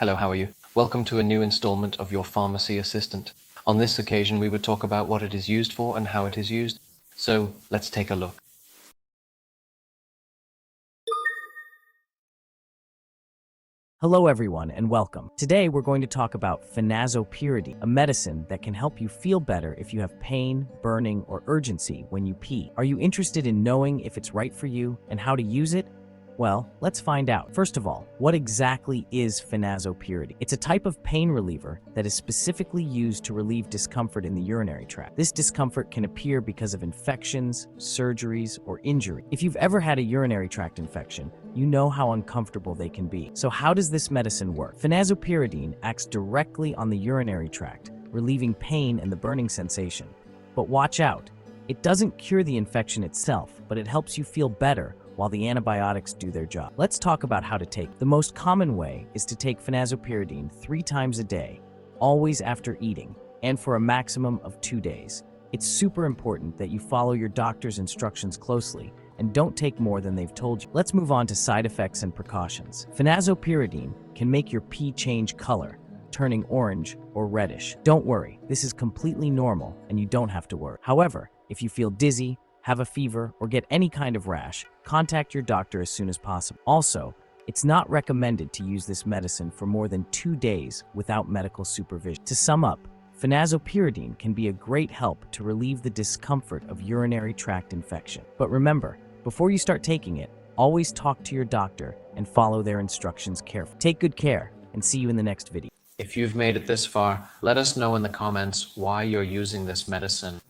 Hello, how are you? Welcome to a new installment of your Pharmacy Assistant. On this occasion, we would talk about what it is used for and how it is used. So let's take a look. Hello everyone and welcome. Today we're going to talk about phenazopyridine, a medicine that can help you feel better if you have pain, burning, or urgency when you pee. Are you interested in knowing if it's right for you and how to use it? Well, let's find out. First of all, what exactly is phenazopyridine? It's a type of pain reliever that is specifically used to relieve discomfort in the urinary tract. This discomfort can appear because of infections, surgeries, or injury. If you've ever had a urinary tract infection, you know how uncomfortable they can be. So how does this medicine work? Phenazopyridine acts directly on the urinary tract, relieving pain and the burning sensation. But watch out, it doesn't cure the infection itself, but it helps you feel better while the antibiotics do their job. Let's talk about how to take it. The most common way is to take phenazopyridine 3 times a day, always after eating, and for a maximum of 2 days. It's super important that you follow your doctor's instructions closely and don't take more than they've told you. Let's move on to side effects and precautions. Phenazopyridine can make your pee change color, turning orange or reddish. Don't worry, this is completely normal and you don't have to worry. However, if you feel dizzy, have a fever, or get any kind of rash, contact your doctor as soon as possible. Also, it's not recommended to use this medicine for more than 2 days without medical supervision. To sum up, phenazopyridine can be a great help to relieve the discomfort of urinary tract infection. But remember, before you start taking it, always talk to your doctor and follow their instructions carefully. Take good care and see you in the next video. If you've made it this far, let us know in the comments why you're using this medicine